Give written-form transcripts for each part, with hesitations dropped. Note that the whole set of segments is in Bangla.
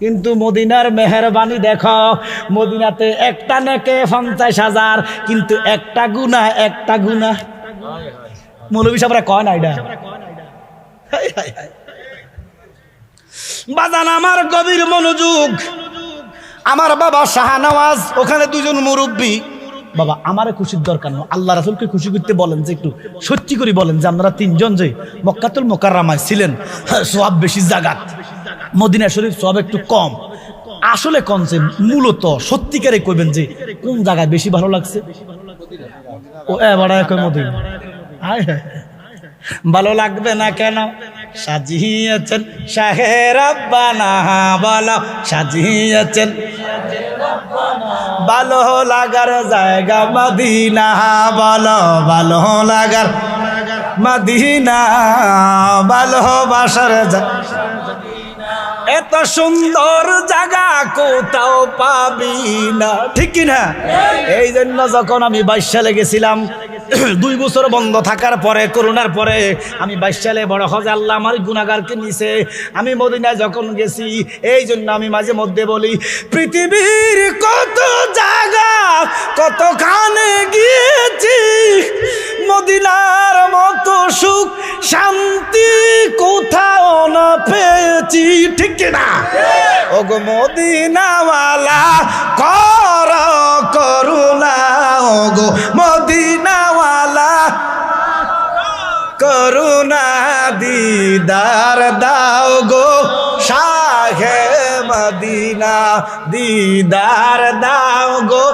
কিন্তু মদিনার মেহেরবানি দেখো, মদিনাতে একটা নেকে 50,000, কিন্তু একটা গুনাহ মৌলভী সাহেবরা কয় না এটা। বাজান আমার গভীর মনোযোগ। আমার বাবা শাহনওয়াজ, ওখানে দুজন মুরব্বী। বাবা আমারে খুশির দরকার না, আল্লাহ রাসূলকে খুশি করতে বলেন, যে একটু সত্যি করে বলেন যে আপনারা তিনজন যে মক্কাতুল মুকাররমায় ছিলেন, সওয়াব বেশি জায়গাত, মদিনা শরীফ সওয়াব একটু কম। আসলে কনসেপ্ট মূলত সত্যিকারে কইবেন যে কোন জায়গায় বেশি ভালো লাগছে। ও এবারে কই মদিনা। হায় হায়, ভালো লাগবে না কেন? সাজিয়েছেন শাহে রাব্বানা, বলো সাজিয়েছেন ভালো লাগার জায়গা মদিনা, বলো ভালো লাগার মদিনা, ভালোবাসার জায়গা। এত সুন্দর জায়গা কোথাও পাবি না, ঠিক কিনা? এই জন্য যখন আমি 22 সালে গেছিলাম, 2 বছর বন্ধ থাকার পরে, করোনার পরে, আমি 22 সালে বড় হজে আল্লাহ আমার গুনাহগারকে নিছে। আমি মদিনায় যখন গেছি, এই জন্য আমি মাঝে মধ্যে বলি, পৃথিবীর কত জায়গা কতখানে গিয়েছি, মদিনার মতো সুখ শান্তি কোথাও না পেয়েছি, ঠিক কিনা? ওগো মদিনাওয়ালা কর করুণা, ওগো মদিনাওয়ালা করুণা, দিদার দাও গো শাহে মদিনা, দিদার দাও গো।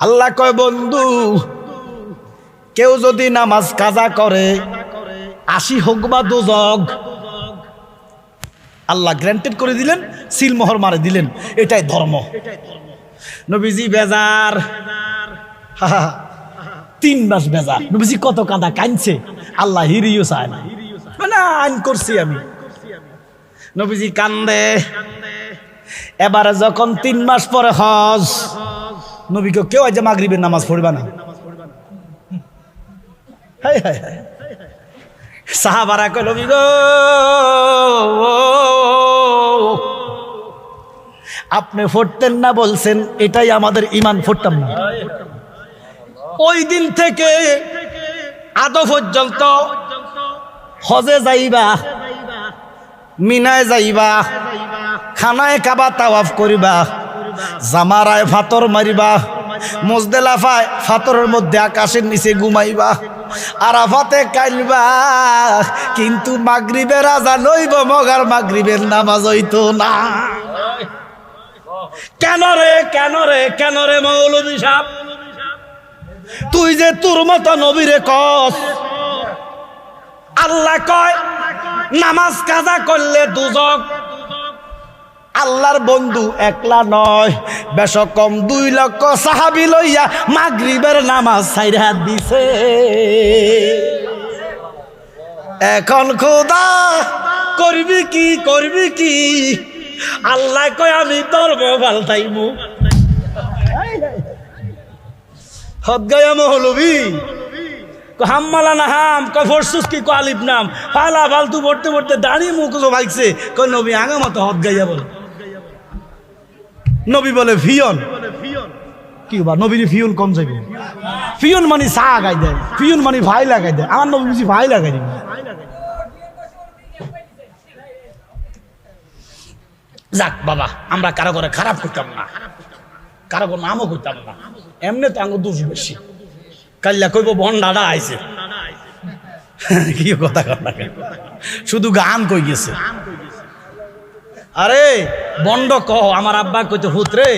আল্লাহ কয়, বন্ধু কেউ যদি নামাজ কাজা করে, 80 হোক বা দোজক, আল্লাহ গ্রান্টেড করে দিলেন, সিলমোহর মারে দিলেন। এটাই ধর্ম। নবীজি বেজার, 3 মাস বেজার। নবীজি কত কাঁদা কাঁদছে, আল্লাহ হিরিও চায় না, মানে আইন করছি আমি। নবীজি কান্দে। এবারে যখন 3 মাস পরে হজ, নবীকে কেউ আজ মাগরিবের নামাজ পড়বা না। হায় হায় হায়, সাহাবারা কয়, নবী গো আপনি পড়তেন না বলছেন, এটাই আমাদের ঈমান, পড়তাম না। ওই দিন থেকে আদৌ পর্যন্ত হজে যাইবা, মিনায় যাইবা, খানায় কাবা তাওয়াফ করিবা, জামারায় ফাতর মারিবা, মুজদালিফায় ফাতরের মধ্যে আকাশের নিচে ঘুমাইবা, আরাফাতে কাইলবা, কিন্তু মাগরিবের আজান হইব, মগার মাগরিবের নামাজ হইতো না। কেন রে কেন রে কেন রে মৌলভী সাহেব, তুই যে তোর মতো নবীরে কস। আল্লাহ কয় নামাজ কাজা করলে দুজক। আল্লাহর বন্ধু একলা নয়, বেশ কম 2 লক্ষ সাহাবী লইয়া মাগরিবের নামাজ ছাইরা দিছে। এখন খোদা করবি কি করবি কি? আল্লাহ কয় আমি ধর্ম পাল্টাইমু। হদ গায়া মৌলভী হাম্মালা না হাম কফরসুস কি আলিফ নাম ফালা ফালতু পড়তে পড়তে দাঁড়িয়ে মুখ ভাগছে। কই নবী আগা মতো হদ গাইয়া বলে। নবী বলে ফিয়ন, কি বা নবীর ফিয়ন কম যাবে? ফিয়ন মানে চা গাই দেয়, ফিয়ন মানে ভাই লাগাই দেয়। আমার নবী বুঝি ভাই লাগাই দিবে। যাক বাবা, আমরা কারো করে খারাপ করতাম না, কারো করে নামও করতাম না, এমনি তো আঙ্গুর দোষ বেশি। কাল্লা কইব বন্ডাডা আইছে, কি কথা কর না, শুধু গান কই গেছে। আরে বন্ড কহ, আমার আব্বা কইতে ফুত রে,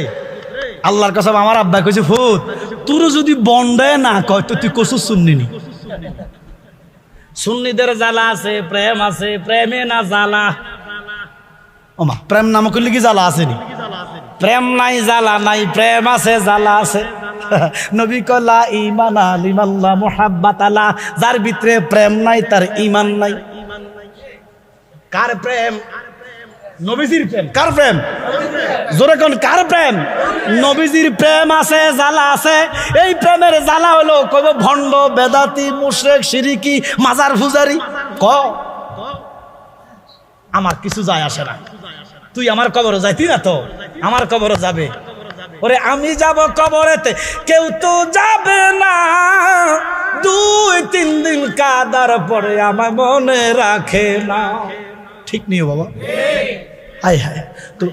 আল্লাহর কসম আমার আব্বা কইছে ফুত, তোর যদি বন্ডে না কয় তো তুই কসু শুননি। সুন্নিদের জ্বালা আছে, প্রেম আছে, প্রেমে না জ্বালা। ওমা প্রেম নামক কি জ্বালা আসেনি? প্রেম নাই জ্বালা নাই, প্রেম আছে জ্বালা আছে। নবী কলা ঈমান লিমাল্লাহ মুহাব্বাত আলা, যার ভিতরে প্রেম নাই তার ঈমান নাই। কার প্রেম? নবীজির প্রেম। কার প্রেম? জোরে কোন কার প্রেম? নবীজির প্রেম আছে, জ্বালা আছে। এই প্রেমের জ্বালা হলো কব ভণ্ড, বেদাতি, মুশরিক, শিরিকি, মাজার পূজারি। ক আমার কিছু যায় আসে না, তুই আমার কবরে যাইতি না তো, আমার কবরে যাবে। ওরে আমি যাব কবরেতে, কেউ তো যাবে না, 2-3 দিন কাদার পরে আমার মনে রাখে না। ঠিক নেই বাবা? হায় হায়, তো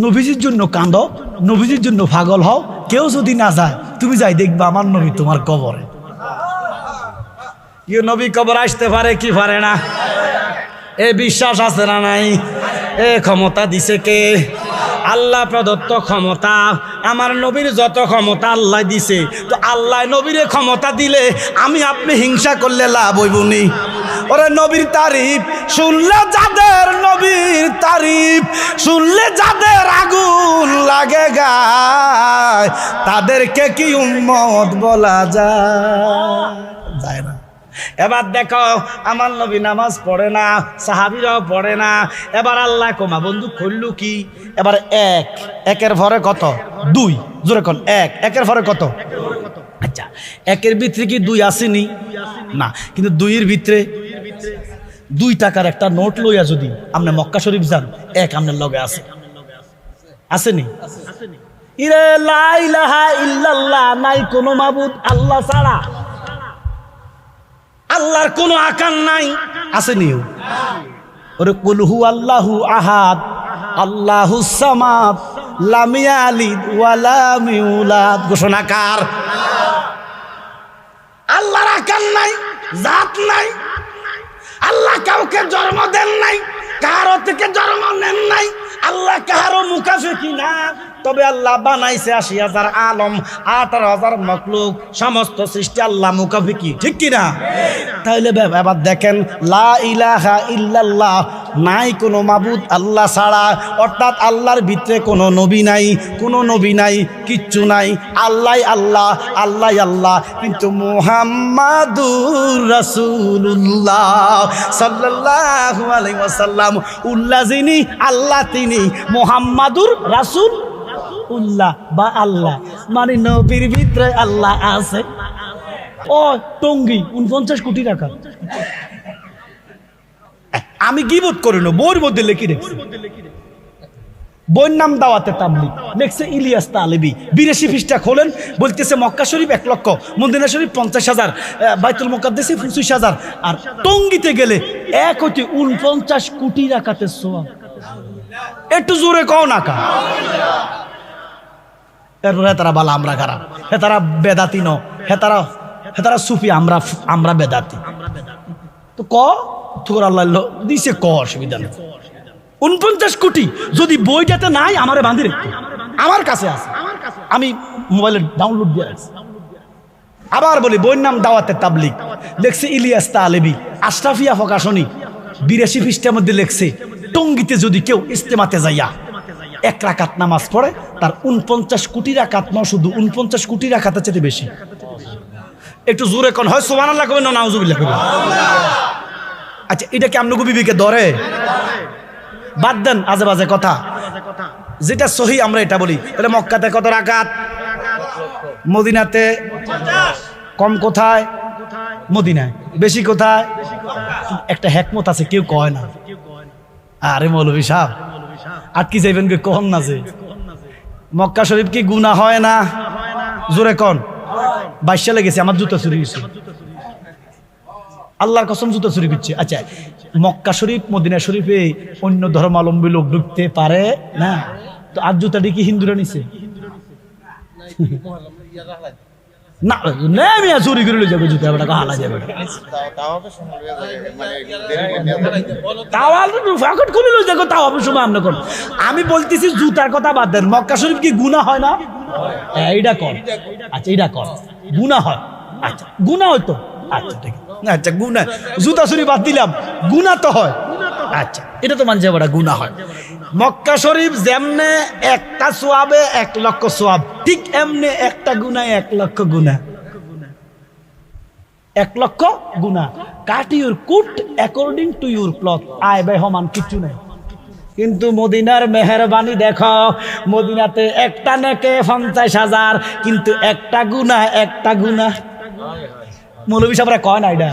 নবীজির জন্য কাঁদো, নবীজির জন্য পাগল হও। কেউ যদি না যায়, তুমি যাই দেখবা আমার নবী তোমার কবরে। কেউ নবী কবর আসতে পারে কি পারে না? এ বিশ্বাস আছে না নাই? এ ক্ষমতা দিছে কে? আল্লাহ প্রদত্ত ক্ষমতা। আমার নবীর যত ক্ষমতা আল্লাহ দিছে, তো আল্লাহ নবীর ক্ষমতা দিলে আমি আপনি হিংসা করলে লাভ হইবনি। ওরে নবীর তারিফ শুনলে যাদের, নবীর তারিফ শুনলে যাদের আগুন লাগে গায়, তাদেরকে কি উম্মত বলা যায় না? এবার দেখো, আমার নবী নামাজ পড়ে না, সাহাবীরাও পড়ে না। এবার আল্লাহ কমা বন্ধু করল কি? এবার একের ভরে কত? 2। জোরে কোন একের ভরে কত? আচ্ছা, একের ভিতরে কি 2 আসেনি? না, কিন্তু 2-এর ভিতরে 2 টাকার একটা নোট লইয়া যদি আপনি মক্কা শরীফ যান, আপনার লগে আছে, আসেনি? ইরে লা ইলাহা ইল্লাল্লাহ, নাই কোনো মাবুদ আল্লাহ ছাড়া, আল্লাহর কোনো আকার নাই, আসেনি? ওরে কুল হু আল্লাহু আহাদ আল্লাহুস সামাদ লাম ইয়ালিদ ওয়া লাম ইউলাদ। ঘোষণাকার আল্লাহর আকার নাই, জাত নাই, আল্লাহ কাউকে জন্ম দেন নাই, কারো থেকে জন্ম নেন নাই, আল্লাহ কারো মুখাফেকি না। তবে আল্লাহ বানাইছে 80,000 আলম, 18,000 মখলুক, সমস্ত সৃষ্টি আল্লাহ মুখাফেকি, ঠিক কিনা? তাইলে এবার দেখেন, লা ইলাহা ইল্লাল্লাহ, নাই কোনো মাবুদ আল্লাহ ছাড়া, অর্থাৎ আল্লাহর ভিতরে কোনো নবী নাই, কোনো নবী নাই, কিচ্ছু নাই, আল্লাহ আল্লাহ, আল্লাহ আল্লাহ। কিন্তু মুহাম্মাদুর রাসূলুল্লাহ সাল্লাল্লাহু আলাইহি ওয়াসাল্লাম, উল্লাহ যিনি, আল্লাহ তিনি, মুহাম্মাদুর রাসূল উল্লাহ বা আল্লাহ, মানে নবীর ভিতরে আল্লাহ আছে। ও টঙ্গি 49 কোটি টাকা। আমি গীবত করি না, বইয়ের মধ্যে লিখি রেখেছি, বইয়ের নাম দাওয়াতে তাবলীগ, লিখছে ইলিয়াস তালেবী। 82 পৃষ্ঠা খোলেন, বলতেছে মক্কা শরীফ 1 লক্ষ, মদিনা শরীফ 50,000, বাইতুল মুকাদ্দাসে 25,000, আর টঙ্গিতে গেলে 49 কোটি রাকাতে সওয়াব। একটু জোরে কও না কা? এরপরে তারা বলা আমরা খারাপ, হে তারা বেদাতি ন, হে তারা সুফি, আমরা বেদাতি। তো তোর আল্লাহ দিছে, অসুবিধা নেই। 49 কোটি যদি বইটাতে নাই, আমারে বাঁধি রেখে, আমার কাছে আছে, আমি মোবাইলে ডাউনলোড দিয়ে রাখছি। আবার বলি, বইয়ের নাম দাওয়াতে তাবলীগ, লেখছে ইলিয়াস তালেবী, আশরাফিয়া প্রকাশনী, 82 পৃষ্ঠার মধ্যে লেখছে, টঙ্গিতে যদি কেউ ইস্তেমাতে যাইয়া 1 রাকাত নামাজ পড়ে, তার 49 কোটি রাকাত ন, শুধু 49 কোটি রাকাতের চেয়ে বেশি। একটু জোরে কোন হয় সুবহানাল্লাহ কবেন না নাউজুবিল্লাহ কবেন? আচ্ছা, এটা কি আমনগো বিবিকে ধরে? বাদ দেন আজে বাজে কথা, যেটা সহি আমরা এটা বলি। তাহলে মক্কাতে কত রাকাত? মদিনাতে কম কোথায়? মদিনায়। বেশি কোথায়? একটা হেকমত আছে, কেউ কয় না। আরে মৌলভী সাহেব আটকি যাইবেন, কখন না যে মক্কা শরীফ কি গুনাহ হয় না? জোরে কোন। 22 সালে গেছে, আমার জুতা চুরি গেছে, আল্লাহর কসম জুতা চুরি করছে। আচ্ছা, মক্কা শরীফ মদিনা শরীফে অন্য ধর্মাবলম্বী লোক ঢুকতে পারে না, তো আর জুতাটি কি হিন্দুরা নিছে? না না, চুরি করে যাবে জুতা, হালা যাবে, আমি বলতেছি জুতার কথা বাদ দেন, মক্কা শরীফ কি গুনাহ হয় না? এইটা কর। আচ্ছা, এইটা কর, গুনাহ হয়। আচ্ছা, গুনাহ হয়তো, আচ্ছা ঠিক আছে, আচ্ছা গুনাহ, জুতা চুরি বাদ দিলাম, গুনাহ তো হয়। আচ্ছা, এটা তো মানছে বড় গুনাহ হয়। মক্কা শরীফ যেমনে একটা সোয়াবে 1 লক্ষ সোয়াব, ঠিক এমনি একটা গুনাহ 1 লক্ষ গুনাহ, 1 লক্ষ গুনাহ। কাট ইউর কুট অ্যাকর্ডিং টু ইউর ক্লথ, আয় ব্যয় সমান কিছু নাই। কিন্তু মদিনার মেহেরবানি দেখো, মদিনাতে একটা নেকে 50,000, কিন্তু একটা গুনাহ। মৌলভী সাহেবরা কয় না এটা?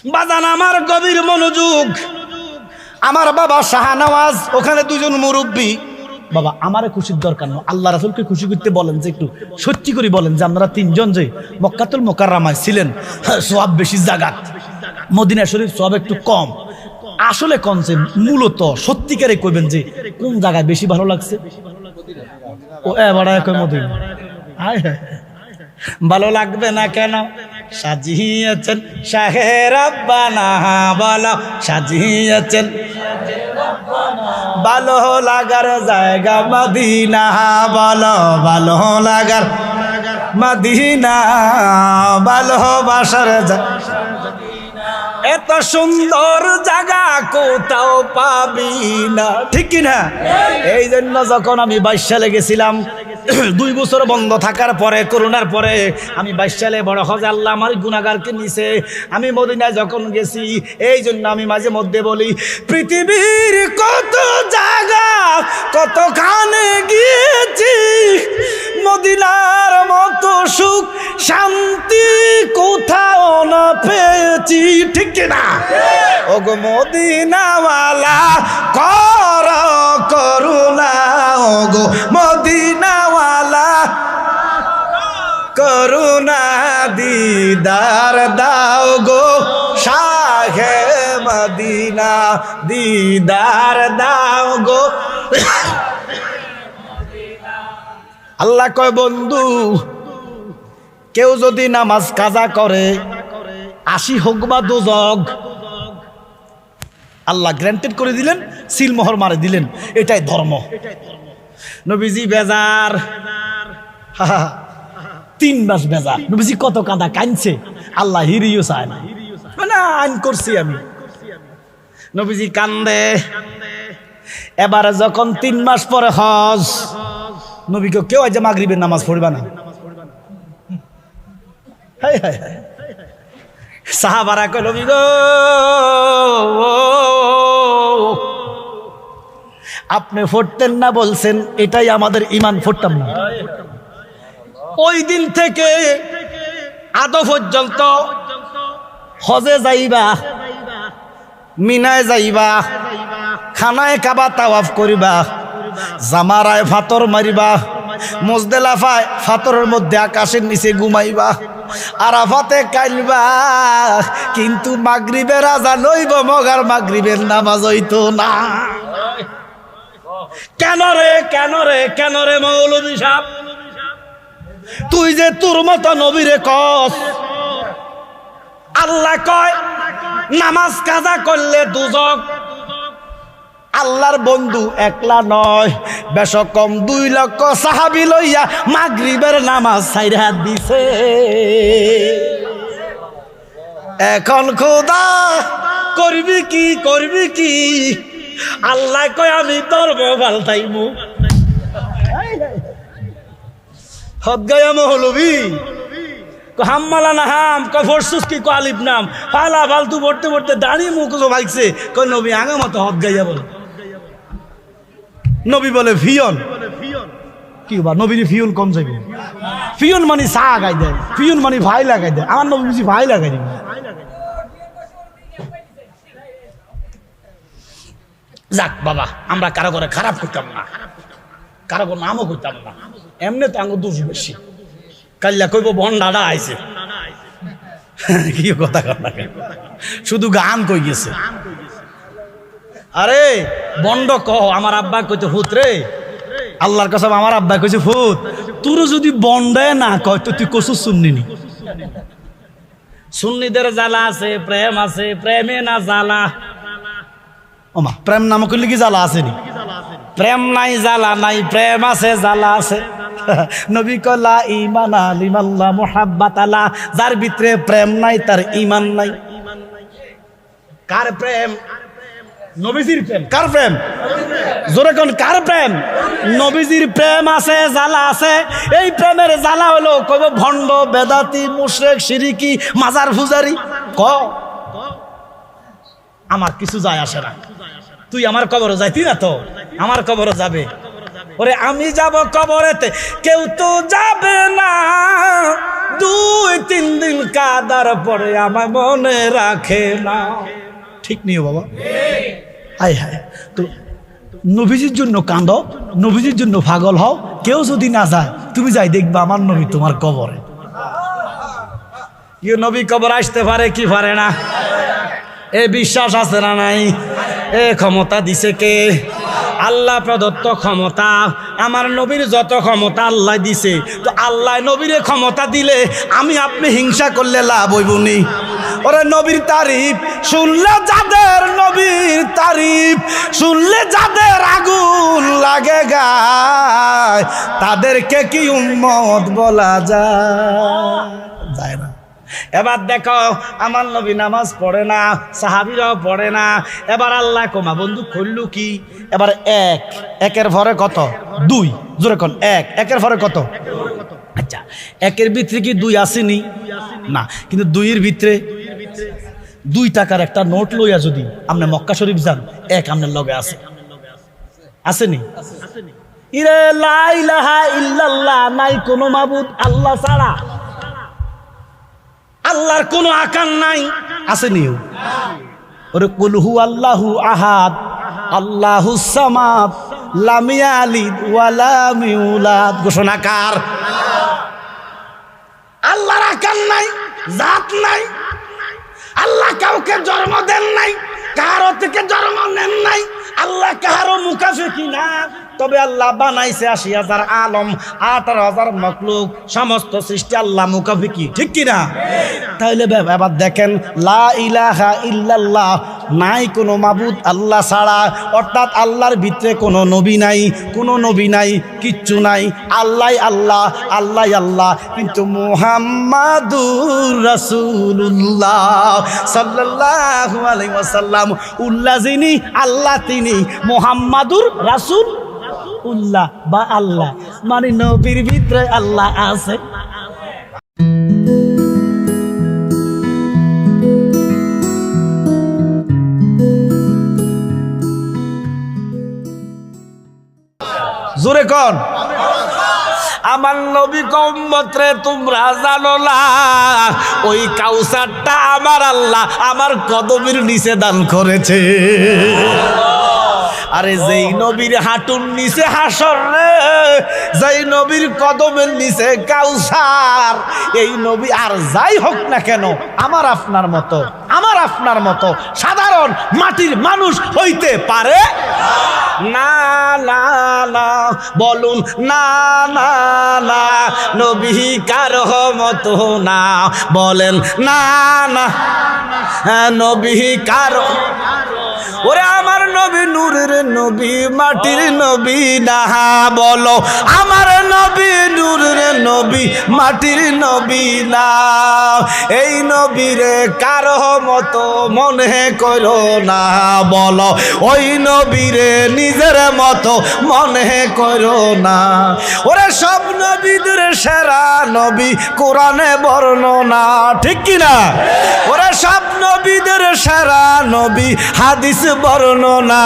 বাজান আমার গভীর মনোযোগ। আমার বাবা শাহনওয়াজ, ওখানে দুজন মুরব্বী। বাবা আমারে খুশির দরকার না, আল্লাহ রাসূলকে খুশি করতে বলেন যে একটু সত্যি করে বলেন যে আপনারা তিনজন যে মক্কাতুল মুকাররমায় ছিলেন, সওয়াব বেশি জায়গা, মদিনা শরীফ সওয়াব একটু কম। আসলে কনসে মূলত সত্যিকারে কইবেন যে কোন জায়গায় বেশি ভালো লাগছে? ও এবারে কই মদিনা। ভালো লাগবে না কেন? সাজিয়েছেন শাহে রাব্বানা, বলো সাজিয়েছেন ভালো লাগার জায়গা মদিনা, বলো ভালো লাগার মদিনা, ভালোবাসার জায়গা। এত সুন্দর জায়গা কোথাও পাবি না, ঠিক কিনা? এই জন্য যখন আমি 22 সালে গেছিলাম, 2 বছর বন্ধ থাকার পরে, করোনার পরে আমি 22 সালে বড় হজে আল্লাহ আমার গুনাহগারকে নিছে। আমি মদিনায় যখন গেছি, এই জন্য আমি মাঝে মধ্যে বলি পৃথিবীর কত জায়গা কতখানে গিয়েছি, মদিনার মতো সুখ শান্তি কোথাও না পেয়েছি, ঠিক কিনা? ওগো মদিনাওয়ালা কর করুণা, ওগো মদিনাওয়ালা করুণা, দিদার দাও গো শাহে মদিনা, দিদার দাও গো। আল্লাহ কয় বন্ধু, কেউ যদি নামাজ কাজা করে 80 হোক বা দোজক, আল্লাহ গ্রান্টেড করে দিলেন, সিলমোহর মারে দিলেন। এটাই ধর্ম। নবীজি বেজার, 3 মাস বেজার। নবীজি কত কাঁদা কাঁদছে, আল্লাহ হিরিও চায় না, মানে আইন করছি আমি। নবীজি কান্দে। এবারে যখন 3 মাস পরে হজ, নবীকে কেউ আজ মাগরিবের নামাজ পড়বা না। সাহাবারা কয় নবী গো, আপনি পড়তেন না বলছেন, এটাই আমাদের ঈমান, পড়তাম না। ওই দিন থেকে আদৌ পর্যন্ত হজে যাইবা, মিনায় যাইবা, খানায় কাবা তাওয়াফ করিবা, জামারায় ফাতর মারিবা, মুজদালিফায় ফাতরের মধ্যে আকাশের নিচে ঘুমাইবা, আরাফাতে কাইলবা, কিন্তু মাগরিবের আযান হইব, মগার মাগরিবের নামাজ হইতো না। কেন রে, কেন রে, কেন রে মৌলভী সাহেব? তুই যে তোর মতো নবীরে কস, আল্লাহ কয় নামাজ কাজা করলে দুজক। আল্লাহর বন্ধু একলা নয়, বেশ কম 2 লক্ষ সাহাবী লইয়া মাগরিবের নামাজ ছাইরা দিছে। এখন খোদা করবি কি, করবি কি? আল্লাহ কয় আমি ধর্ম পাল্টাইমু। হদ গায়া মৌলভী হাম্মালা না হাম কফরসুস কি আলিফ নাম ফালা ফালতু পড়তে পড়তে দাঁড়িয়ে মুখ ভাইছে। কই নবী আঙা মতো হদ গাইয়া বলে। নবী বলে ফিয়ন, কি বা নবীর ফিয়ন কম যাবে? ফিয়ন মানে চা গাই দেয়, ফিয়ন মানে ভাই লাগাই দেয়। আমার নবী বুঝি ভাই লাগাই দেবে। যাক বাবা, আমরা কারো করে খারাপ করতাম না, কারো করে নামও করতাম না। এমনি তো আঙ্গুর দোষ বেশি। কাল্লা কইব বন্ডাডা আইছে, কি কথা কথা, শুধু গান কই গেছে। আরে বন্ড কহ, আমার আব্বা কইতে ফুত রে, আল্লাহর কসম আমার আব্বা কইছে ফুত। তোর যদি বন্ডায় না কয় তো তুই কসু শুননি। সুন্নিদের জ্বালা আছে, প্রেম আছে, প্রেমে না জ্বালা। ওমা প্রেম নাম করলে কি জ্বালা আসেনি? প্রেম নাই জ্বালা নাই, প্রেম আছে জ্বালা আছে। নবী কলা ঈমানা লিমাল্লাহ মুহাব্বাত আলা, যার ভিতরে প্রেম নাই তার ঈমান নাই। কার প্রেম? নবীজির প্রেম। কার প্রেম? জোরে কোন কার প্রেম? নবীজির প্রেম আছে, জ্বালা আছে। এই প্রেমের জ্বালা হলো কইব ভণ্ড, বেদাতি, মুশরিক, শিরিকি, মাজার পূজারি। ক আমার কিছু যায় আসে না। তুই আমার কবরে যাইতি না তো, আমার কবরে যাবে। ওরে আমি যাব কবরেতে, কেউ তো যাবে না। 2-3 দিন কাদার পরে আমার মনে রাখে না। ঠিক নিও বাবা, হায় হায়। তো নবীজির জন্য কাঁদো, নবীজির জন্য পাগল হও। কেউ যদি না যায়, তুমি যাই দেখবা আমার নবী তোমার কবরে। কেউ নবী কবর আসতে পারে কি পারে না? এ বিশ্বাস আছে না নাই? এ ক্ষমতা দিছে কে? আল্লাহ প্রদত্ত ক্ষমতা। আমার নবীর যত ক্ষমতা আল্লাহ দিছে, তো আল্লাহ নবীর ক্ষমতা দিলে আমি আপনি হিংসা করলে লাভ হইবনি। ওরে নবীর তারিফ শুনলে যাদের, নবীর তারিফ শুনলে যাদের আগুন লাগে গায়, তাদেরকে কি উম্মত বলা যায় না? এবার দেখো, আমার নবী নামাজ পড়ে না, সাহাবীরাও পড়ে না। এবার আল্লাহ কমা বন্ধু করলু কি? এবার একের ভরে কত? 2। জোরে কোন একের ভরে কত? আচ্ছা, একের ভিতরে কি 2 আসেনি? না, কিন্তু 2-এর ভিতরে 2 টাকার একটা নোট লইয়া যদি আপনি মক্কা শরীফ যান, 1 আপনার লগে আছে, আসেনি? ইরে লা ইলাহা ইল্লাল্লাহ, নাই কোনো মাবুদ আল্লাহ ছাড়া, আল্লাহর কোনো আকার নাই, আসেনি? ওরে কুল হু আল্লাহু আহাদ আল্লাহুস সামাদ লাম ইয়ালিদ ওয়া লাম ইউলাদ। ঘোষণাকার আল্লাহর আকার নাই, জাত নাই। আল্লাহ কাউকে জন্ম দেন নাই, কারো থেকে জন্ম নেন নাই। আল্লাহ কারো মুখাফেকি না, তবে আল্লাহ বানাইছে ৮০,০০০ আলম, ১৮,০০০ মখলুক, সমস্ত সৃষ্টি আল্লাহ মুখাফেকি। ঠিক কিনা? তাইলে এবার দেখেন, লা ইলাহা ইল্লাল্লাহ, নাই কোনো মাবুদ আল্লাহ ছাড়া, অর্থাৎ আল্লাহর ভিতরে কোনো নবী নাই, কোনো নবী নাই, কিচ্ছু নাই। আল্লাহ আল্লাহ, আল্লাহ আল্লাহ। কিন্তু মুহাম্মাদুর রাসূলুল্লাহ সাল্লাল্লাহু আলাইহি ওয়াসাল্লাম, উল্লাহ যিনি, আল্লাহ তিনি। মুহাম্মাদুর রাসূল উল্লাহ বা আল্লাহ, মানে নবীর ভিতরে আল্লাহ আছে। জোরে কোন আমার নবী কওমতরে তোমরা জানো না, ওই কাউসারটা আমার আল্লাহ আমার কদমের নিচে দান করেছে। আরে যেই নবীর হাঁটুর নিচে হাসর রে, যেই নবীর কদমের নিচে কাউসার, এই নবী আর যাই হোক না কেন আমার আপনার মতো, আমার আপনার মতো সাধারণ মাটির মানুষ হইতে পারে না। না না বলুন না, না না, নবী কারো মতো না। বলেন না না, নবী কারো। ওরে আমার নবী নূরের নবী, মাটির নবী না। বলো আমার নবী নূরের নবী, মাটির নবী না। এই নবীরে কারো মতো মনে করো না। বলো ওই নবীরে নিজের মতো মনে করো না। ওরে সব নবীদের সেরা নবী কোরআনে বর্ণনা। ঠিক কিনা? ওরে সব নবীদের সেরা নবী হাদিস বর্ণনা।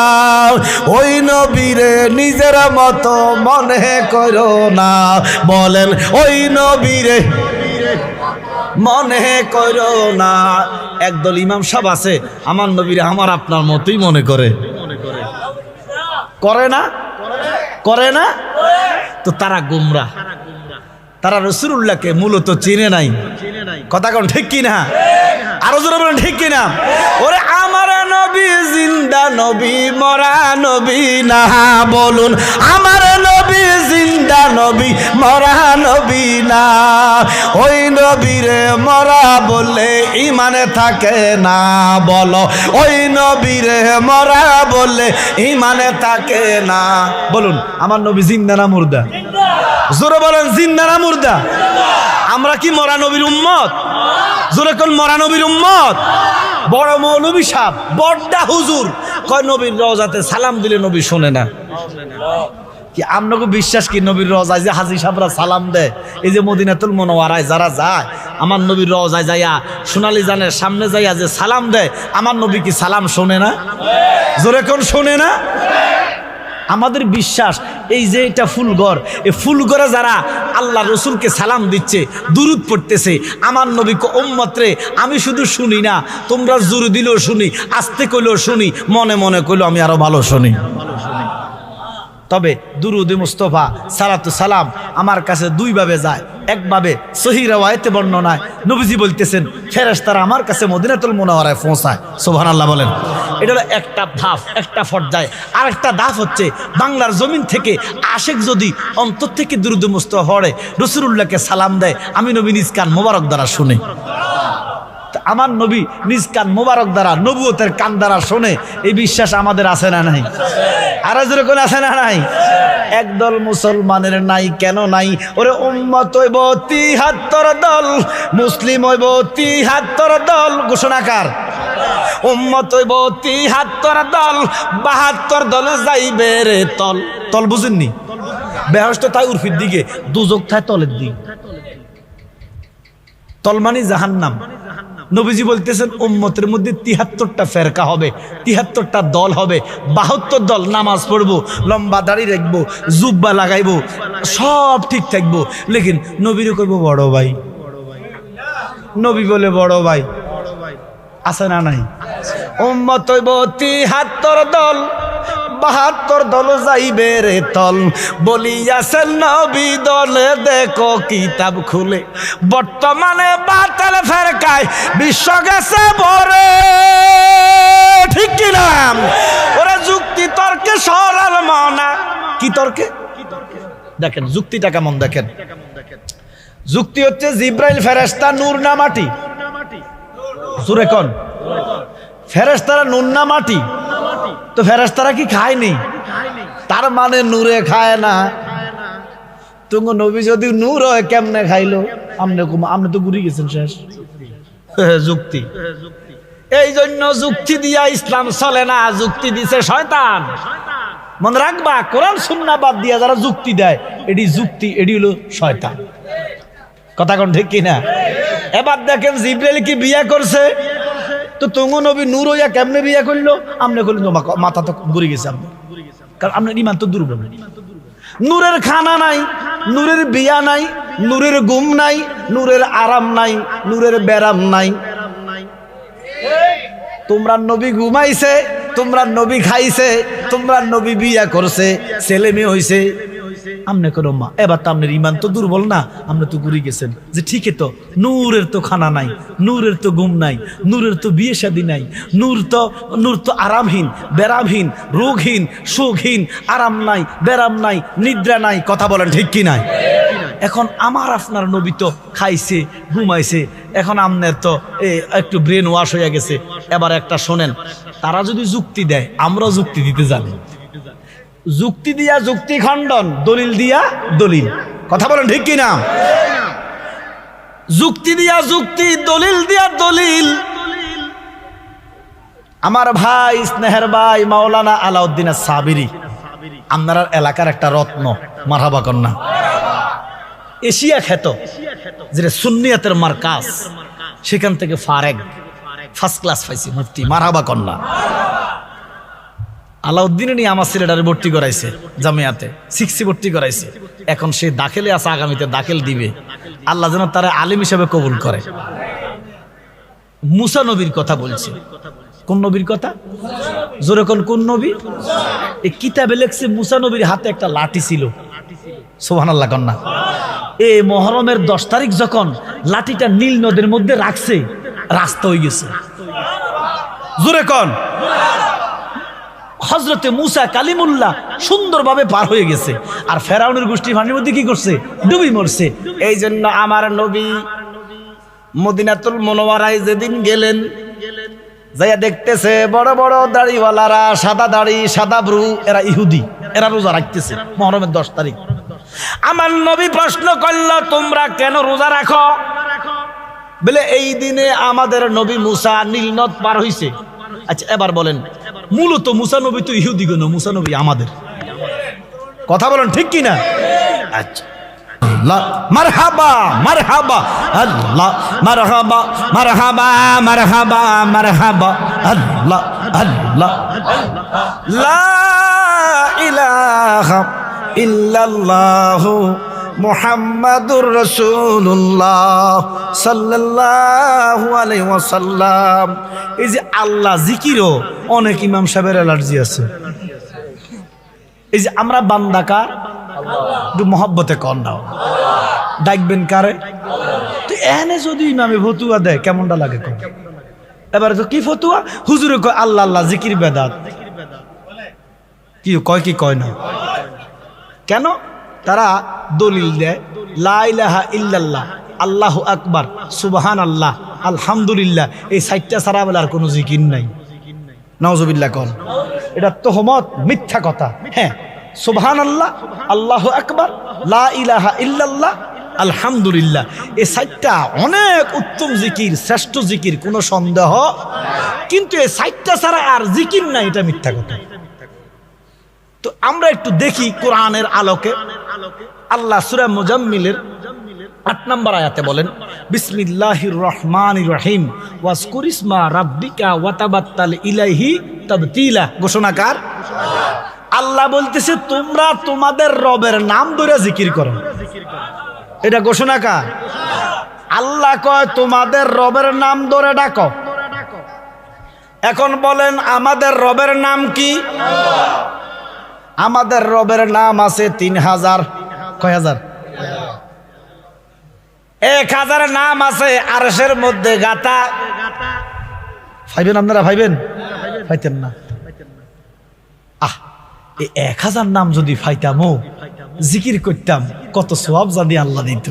ওই নবীরে নিজের মতো মনে করো না। বলেন ওই নবীরে মনে করো না। একদল ইমাম সাহেব আছে আমার নবীরে আমার আপনার মতোই মনে করে, করে না? করে না? তো তারা গুমরা, তারা রাসূলুল্লাহকে মূলত চিনে নাই। কথা কোন ঠিক কিনা? আরো জোরে বলেন ঠিক কিনা? ওরে আমার নবী জিন্দা নবী, মরা নবী না। বলুন আমার নবী জিন্দা নবী, মরা নবী না। ওই নবীরে মরা বললে ইমানে থাকে না। বলো ওই নবীরে মরা বললে ইমানে থাকে না। বলুন আমার নবী জিন্দা না মুর্দা? জোরে বলেন জিন্দা না মুর্দা? আমরা কি মরা নবীর উম্মত? জোরে কোন মরা নবীর উম্মত? বড় মৌলভী সাহেব, বড়ডা হুজুর কয় নবীর রওজাতে সালাম দিলে নবী শোনে না। কি আপনাকে বিশ্বাস কি নবীর রওজায় যে হাজী সাহেবরা সালাম দেয়, এই যে মদিনাতুল মুনাওয়ারায় যারা যায়, আমার নবীর রওজায় যাইয়া সোনালী জানের সামনে যাইয়া যে সালাম দেয়, আমার নবী কি সালাম শোনে না? জোরে কোন শোনে না? আমাদের বিশ্বাস এই যে এটা ফুলঘর, এই ফুলঘরে যারা আল্লাহ রসুলকে সালাম দিচ্ছে, দুরুদ পড়তেছে, আমার নবীকে উম্মত রে, আমি শুধু শুনি না, তোমরা জোরে দিলেও শুনি, আস্তে কইলেও শুনি, মনে মনে কইলেও আমি আরো ভালো শুনি। তবে দুরুদে মুস্তফা সালাতু সালাম আমার কাছে দুইভাবে যায়। একভাবে সহি রওয়ায়েতে বর্ণনায় নবীজি বলতেছেন ফেরেশতারা আমার কাছে মদিনাতুল মুনাওয়ারায় পৌঁছায়। সুবহানাল্লাহ বলেন। এটা হলো একটা ধাপ, একটা পর্যায়। আর একটা ধাপ হচ্ছে বাংলার জমিন থেকে আশেক যদি অন্তর থেকে দুরুদে মুস্তফা পড়ে, রাসূলুল্লাহকে সালাম দেয়, আমি নবী নিজ কান মোবারক দ্বারা শুনি। আমার নবী নিজ কান মোবারক দ্বারা, নবুয়তের কান দ্বারা শোনে, এই বিশ্বাস আমাদের আছে না নাই? আর যেরকম আছে না নাই? একদল মুসলমানের নাই। কেন নাই? ওরে উম্মত হইব ৭৩ দল, মুসলিম হইব ৭৩ দল। ঘোষণাকার উম্মত হইব ৭৩ দল, ৭২ দল যাইবে রে তল। তল বুঝেননি? বেহেশত তাই উর্ফির দিকে, দুজক থাই তলের দিকে। তল মানে জাহান্নাম। নবীজি বলতেছেন উম্মতের মধ্যে ৭৩টা ফেরকা হবে, ৭৩টা দল হবে, ৭২ দল নামাজ পড়বো, লম্বা দাড়ি রাখবো, জুব্বা লাগাইবো, সব ঠিক থাকবো, লেকিন নবীরে কইবো বড় ভাই। নবী বলে বড় ভাই আছে না নাই? উম্মত হইব ৭৩ দল, ৭২ দল যাইবে রে তল। বলিয়াছেন নবী দলে দেখো কিতাব খুলে, বর্তমানে বাতিল ফেরকায় বিশ্ব গেছে ভরে। ঠিক কি না? ওরা যুক্তি তর্কে সরল মনা। কি তর্কে? দেখেন যুক্তিটা কেমন, দেখেন যুক্তি হচ্ছে জিব্রাইল ফেরেশতা নূর না মাটি? জোরে কোন? ফেরেশতারা নূর না মাটি? তো ফেরেশতারা কি খায়নি? তার মানে নূরে খায় না। তুমি নবী যদি নূর হয় কেমনে খাইলো? আপনি তো ঘুরে গেছেন শেষ। যুক্তি। এই জন্য যুক্তি দিয়া ইসলাম চলে না, যুক্তি দিছে শয়তান। মনে রাখবা, কোরআন সুন্নাহ বাদ দিয়া যারা যুক্তি দেয়, এটি যুক্তি, এটি হলো শয়তান। কথা কোন ঠিক কিনা? এবার দেখেন জিব্রাইল কি বিয়া করছে? তো তুঙ্গ নবী নূর হইয়া কেমনে বিয়া করলো? আপনি করলেন মাথা তো ঘুরে গেছে, আপনি কারণ আপনার ইমান তো দুর্বল। নূরের খানা নাই, নূরের বিয়া নাই, নূরের ঘুম নাই, নূরের আরাম নাই, নূরের ব্যারাম নাই। তোমরা নবী ঘুমাইছে, তোমরা নবী খাইছে, তোমরা নবী বিয়া করছে, ছেলে মেয়ে হইছে, আমনে করো মা। এবার তো আপনার ইমান তো দুর্বল না, আপনি তো ঘুরে গেছেন যে ঠিকই তো, নূরের তো খানা নাই, নূরের তো ঘুম নাই, নূরের তো বিয়ে শাদী নাই, নূর তো আরামহীন, ব্যারামহীন, রোগহীন, সুখহীন, আরাম নাই, ব্যারাম নাই, নিদ্রা নাই। কথা বলেন ঠিক কি নাই? এখন আমার আপনার নবী তো খাইছে, ঘুমাইছে, এখন আমনের তো একটু ব্রেন ওয়াশ হয়ে গেছে। এবার একটা শোনেন, তারা যদি যুক্তি দেয়, আমরাও যুক্তি দিতে জানি। যুক্তি দিয়া যুক্তি খণ্ডন, দলিল দিয়া দলিল। কথা বলেন ঠিক কিনা? যুক্তি দিয়া যুক্তি, দলিল দিয়া দলিল। আমার ভাই, স্নেহের ভাই মাওলানা আলাউদ্দিন সাবিরি, আপনার এলাকার একটা রত্ন, মারহাবা কন্যা, এশিয়া খ্যাত, যেটা সুন্নিয়াতের মার্কাজ, সেখান থেকে ফারেক ফার্স্ট ক্লাস পাইছি, মুফতি, মারহাবা কন্যা। আলাউদ্দিনে নিয়ে আমার ছেলেটারে ভর্তি করাইছে জামিয়াতে, 6 ভর্তি করাইছে। এখন সে দাখিলে আছে, আগামীতে দাখিল দিবে। আল্লাহ যেন তারা আলিম হিসেবে কবুল করে। মুসা নবীর কথা বলছে। কোন নবীর কথা? জোরে কোন নবী? এই কিতাবে লেখছে মুসা নবীর হাতে একটা লাঠি ছিল। সুবহানাল্লাহ কন্যা। এই মুহররমের 10 তারিখ যখন লাঠিটা নীল নদের মধ্যে রাখছে, রাস্তা হয়ে গেছে। জোরে কোন? হযরতে মুসা কালিমুল্লাহ সুন্দরভাবে পার হয়ে গেছে, আর ফেরাউনের গোষ্ঠী পানির মধ্যে কি করছে? ডুবি মরছে। এই জন্য আমার নবী মদিনাতুল মুনাওয়ারায় যেদিন গেলেন, যাইয়া দেখতেছে বড় বড় দাড়িওয়ালারা, সাদা দাড়ি, সাদা ব্রু, এরা ইহুদি, এরা রোজা রাখতেছে মুহররমের 10 তারিখ। আমার নবী প্রশ্ন করল, তোমরা কেন রোজা রাখো? বলে এই দিনে আমাদের নবী মুসা নীল নদ পার হইছে। আচ্ছা এবার বলেন, মূলত মুসা নবী তো ইহুদি গণ, মুসা নবী আমাদের। কথা বলেন ঠিক কি না? আচ্ছা, মারহাবা মারহাবা আল্লাহ, মারহাবা মারহাবা মারহাবা মারহাবা আল্লাহ আল্লাহ, লা ইলাহা ইল্লাল্লাহু মুহাম্মাদুর রাসূলুল্লাহ সাল্লাল্লাহু আলাইহি ওয়াসাল্লাম। এই যে আল্লাহ জিকিরও অনেক ইমাম সাহেবের অ্যালার্জি আছে। এই যে আমরা বান্দাকার একটু মহব্বতে কর নাও, ডাকবেন কারে? তো এনে যদি ইমামে ফতুয়া দেয় কেমনটা লাগে? এবারে তো কি ফতুয়া? হুজুরে কয় আল্লাহ আল্লাহ জিকির বেদাত। কি কয় কি কয় না? কেন? তারা দলিল দেয় লা ইলাহা ইল্লাল্লাহ, আল্লাহু আকবার, সুবহানাল্লাহ, আলহামদুলিল্লাহ, এই সাইটটা ছাড়া বলে আর কোনো জিকির নাই। নাউজুবিল্লাহ কন। এটা তোহমত, মিথ্যা কথা। হ্যাঁ, সুবহানাল্লাহ, আল্লাহু আকবার, লা ইলাহা ইল্লাল্লাহ, আলহামদুলিল্লাহ, এই সাইটটা অনেক উত্তম জিকির, শ্রেষ্ঠ জিকির, কোনো সন্দেহ। কিন্তু এই সাইটটা ছাড়া আর জিকির নাই, এটা মিথ্যা কথা। তো আমরা একটু দেখি কোরআনের আলোকে। আল্লাহ সূরা মুজাম্মিলের ৮ নম্বর আয়াতে বলেন, বিসমিল্লাহির রহমানির রহিম ওয়াজকুর ইসমা রাব্বিকা ওয়াতাবাত্তাল ইলাইহি তাবতিলা। ঘোষণাকার আল্লাহ বলতেছে তোমরা তোমাদের রবের নাম ধরে জিকির করো। এটা ঘোষণাকার। আল্লাহ কয় তোমাদের রবের নাম ধরে ডাকো। এখন বলেন আমাদের রবের নাম কি? আমাদের রবের নাম আছে ৩,০০০। কয় হাজার? ১,০০০ নাম আছে আরশের মধ্যে গাতা। ভাইবেন আপনারা? ভাইবেন? ফাইতেন না। এই ১,০০০ নাম যদি ফাইতামও, জিকির করতাম, কত সওয়াব জানি আল্লাহ দিত।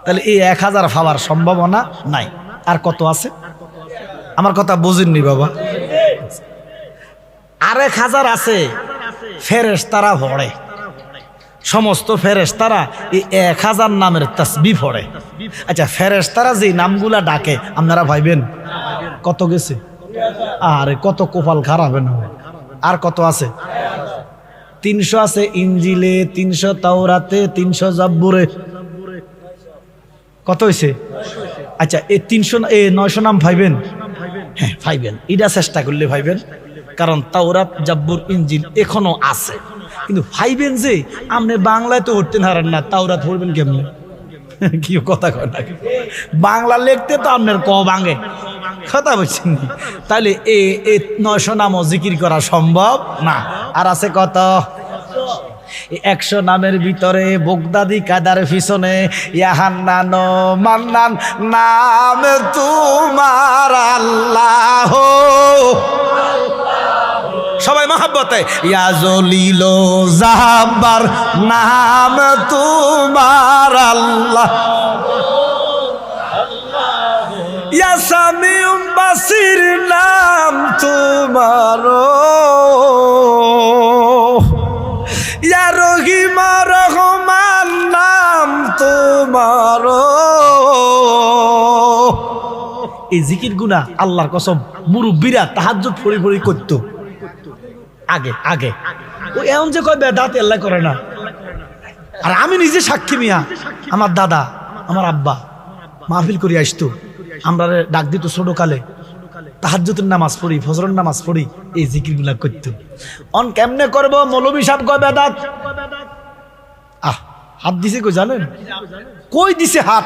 তাহলে এই ১,০০০ পাওয়ার সম্ভাবনা নাই। আর কত আছে? আমার কথা বুঝেননি বাবা। আর ১,০০০ আছে ফেরেশতারা পড়ে। সমস্ত ফেরেশতারা এই ১,০০০ নামের তাসবিহ পড়ে। আচ্ছা, ফেরেশতারা যে নামগুলা ডাকে আপনারা ভাইবেন কত গেছে? আরে কত কপাল খারাপ না। আর কত আছে? ৩০০ আছে ইনজিলে, ৩০০ তাওরাতে, ৩০০ জাব্বুরে। কত হয়েছে? আচ্ছা, এই ৯০০ নাম ভাইবেন? হ্যাঁ ভাইবেন, এটা চেষ্টা করলে ভাইবেন। কারণ তাওরাত, জাব্বুর, ইনজিল এখনো আছে। কিন্তু ভাইবেন যে আপনি বাংলায় তো উঠতে হারেন না, তাওরাত পড়বেন কেমনে? কি কথা কয় না? বাংলা লিখতে তো আপনার ক ভাঙে। কথা বলছেন। তাহলে এই ৯০০ নামও জিকির করা সম্ভব না। আর আছে কত? ১০০ নামের ভিতরে বগদাদি কাদার পিছনে ইয়াহান্নান মান্নান নাম তোমার আল্লাহ। সবাই মহব্বতে ইয়া জলিল জাব্বার নাম তোমার আল্লাহ। ইয়া সামিউম বাসির নাম তোমার। ইয়া রহিম রহমান নাম তোমার। এই জিকির গুনা আল্লাহর কসম মুরব্বীরা তাহাজ্জুদ পড়ি পড়ি করত আগে আগে। ও এমন যে কয় বেদাত আল্লাহ করে না। আর আমি নিজে সাক্ষী মিয়া, আমার দাদা, আমার আব্বা মাহফিল করে আসতো, আমরা ডাক দিত ছোট কালে, তাহাজ্জুদের নামাজ পড়ি, ফজরের নামাজ পড়ি, এই জিকির গুলা করতো। অন কেমনে করবো? মৌলভী সাহেব কয় বেদাত। হাত দিছে কই জানেন? কই দিছে হাত?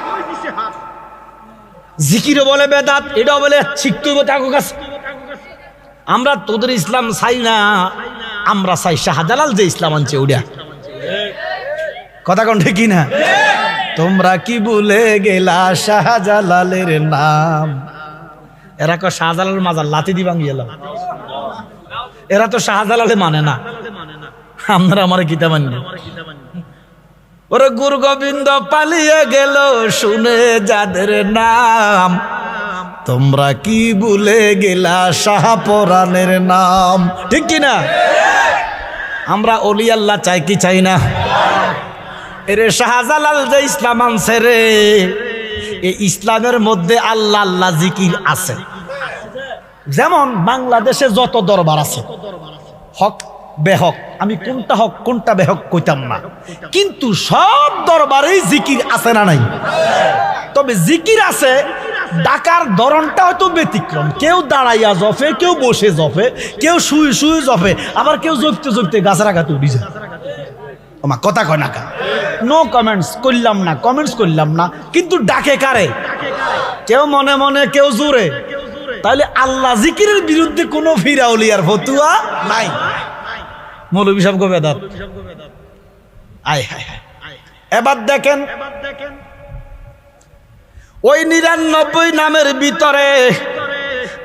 জিকিরও বলে বেদাত, এটাও বলে শিখতে থাকুক কাছে। আমরা তোদের ইসলাম চাই না, আমরা চাই শাহজালাল যে ইসলাম আনছে ওটা। কথা কোন ঠিক না? তোমরা কি ভুলে গেলা শাহজালালের নাম? এরা কয় শাহজালাল মাজার লাতি দি ভাঙি এলাম। এরা তো শাহজালালে মানে না। আপনারা আমার কিতা মানবে? ওরে গুরু গোবিন্দ পালিয়ে গেল শুনে যাদের নাম, তোমরা কি ভুলে গেলা শাহপরানের নাম? ঠিক কিনা? আমরা অলি আল্লাহ চাই কি চাই না? এরে শাহজালাল যে ইসলাম আনছে রে, এই ইসলামের মধ্যে আল্লাহ আল্লাহ জিকির আছে। যেমন বাংলাদেশে যত দরবার আছে, হক বেহক, আমি কোনটা হক কোনটা বেহক কইতাম না, কিন্তু সব দরবারেই জিকির আছে না নাই? তবে জিকির আছে, ডাকার ধরনটা হয়তো ব্যতিক্রম। কেউ দাঁড়াইয়া জপে, কেউ বসে জপে, কেউ শুয়ে শুয়ে জপে, আবার কেউ জপতে জপতে গাছের আঘাতে উঠে যায়। ওমা কথা কয় না কা, নো কমেন্টস করলাম না, কিন্তু ডাকে কারে? কেউ মনে মনে, কেউ জোরে। তাহলে আল্লাহ জিকিরের বিরুদ্ধে কোনো ফিরাউলিয়ার ফতুয়া নাই। মৌলভী সাহেব বেদাত। আয় হায় হায়। এবার দেখেন ওই 99 নামের ভিতরে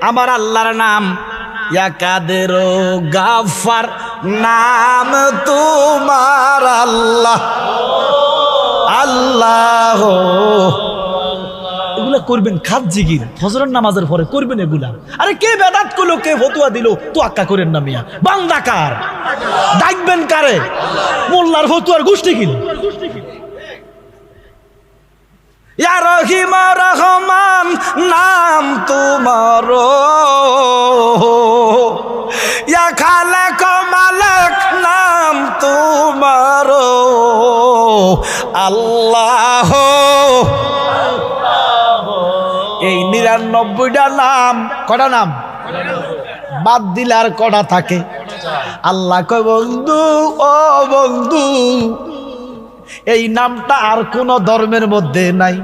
আমার আল্লাহর নাম ইয়া কাদের গাফার নাম তোমার আল্লাহ। আল্লাহ এগুলা করবেন, খাদ জিকির ফজরের নামাজের পরে করবেন এগুলা। আরে কে বেদাত করলো, কে ফতুয়া দিল, তো আক্কা করেন না মিয়া। বান্দা কার? ডাকবেন কারে? মোল্লার ফতুয়ার গোষ্ঠী কিনা? ইয়া রহিম রহমান নাম তোমার, ইয়া খালেক মালেক নাম তোমার আল্লাহ। এই 99টা নাম, কটা নাম বাদ দিলে আর কটা থাকে? আল্লাহ কয় বন্ধু, ও বন্ধু, এই নামটা আর কোন ধর্মের মধ্যে নাই।